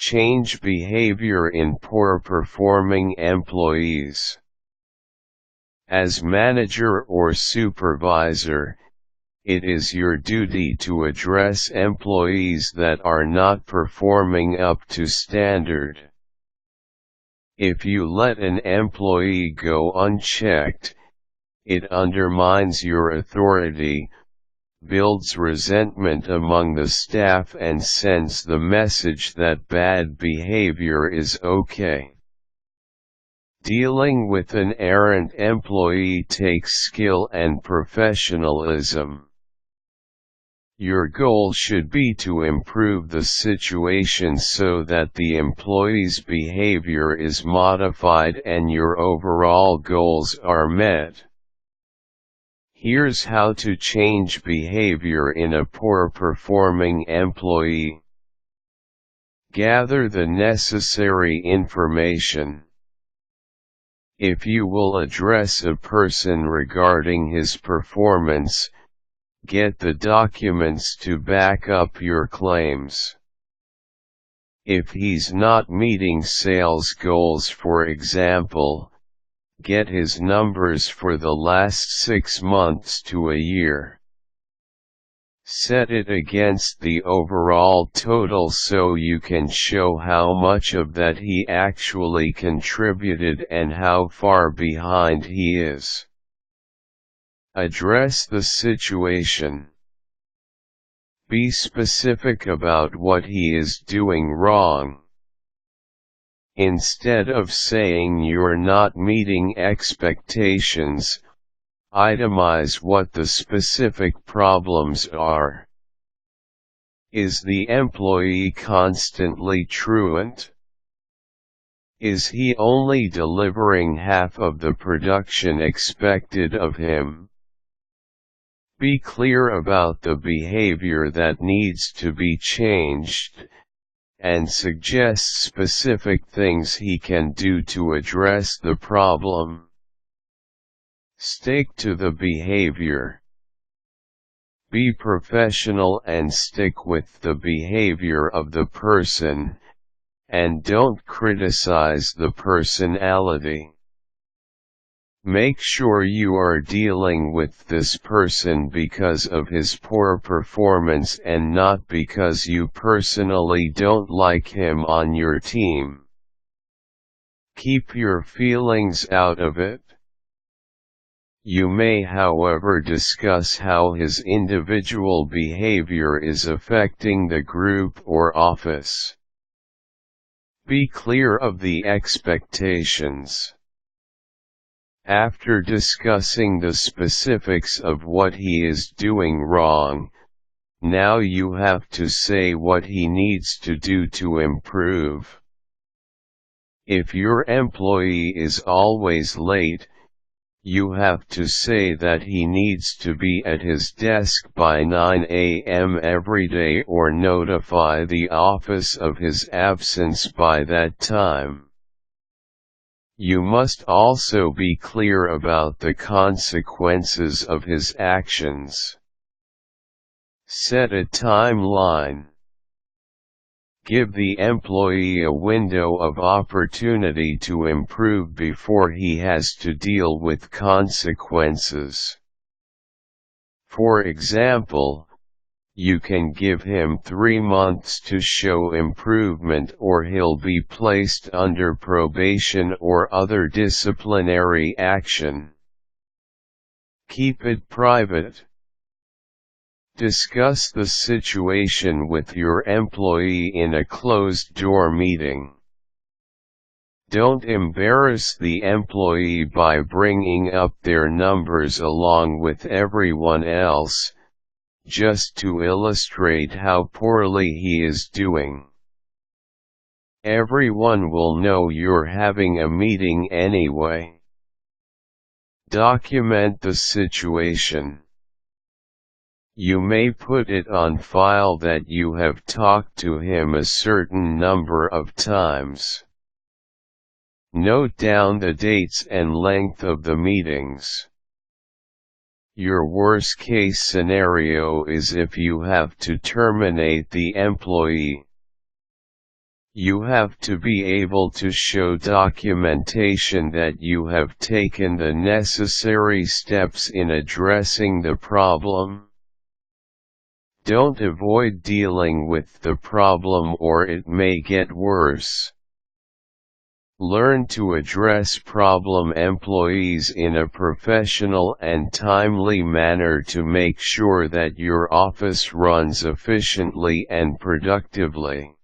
Change behavior in poor-performing employees. As manager or supervisor, it is your duty to address employees that are not performing up to standard. If you let an employee go unchecked, it undermines your authority, builds resentment among the staff and sends the message that bad behavior is okay. Dealing with an errant employee takes skill and professionalism. Your goal should be to improve the situation so that the employee's behavior is modified and your overall goals are met. Here's how to change behavior in a poor-performing employee. Gather the necessary information. If you will address a person regarding his performance, get the documents to back up your claims. If he's not meeting sales goals, for example, get his numbers for the last 6 months to a year. Set it against the overall total so you can show how much of that he actually contributed and how far behind he is. Address the situation. Be specific about what he is doing wrong. Instead of saying you're not meeting expectations, itemize what the specific problems are. Is the employee constantly truant? Is he only delivering half of the production expected of him? Be clear about the behavior that needs to be changed, and suggest specific things he can do to address the problem. Stick to the behavior. Be professional and stick with the behavior of the person, and don't criticize the personality. Make sure you are dealing with this person because of his poor performance and not because you personally don't like him on your team. Keep your feelings out of it. You may, however, discuss how his individual behavior is affecting the group or office. Be clear of the expectations. After discussing the specifics of what he is doing wrong, now you have to say what he needs to do to improve. If your employee is always late, you have to say that he needs to be at his desk by 9 a.m. every day or notify the office of his absence by that time. You must also be clear about the consequences of his actions. Set a timeline. Give the employee a window of opportunity to improve before he has to deal with consequences. For example, you can give him 3 months to show improvement or he'll be placed under probation or other disciplinary action. Keep it private. Discuss the situation with your employee in a closed-door meeting. Don't embarrass the employee by bringing up their numbers along with everyone else, just to illustrate how poorly he is doing. Everyone will know you're having a meeting anyway. Document the situation. You may put it on file that you have talked to him a certain number of times. Note down the dates and length of the meetings. Your worst-case scenario is if you have to terminate the employee. You have to be able to show documentation that you have taken the necessary steps in addressing the problem. Don't avoid dealing with the problem or it may get worse. Learn to address problem employees in a professional and timely manner to make sure that your office runs efficiently and productively.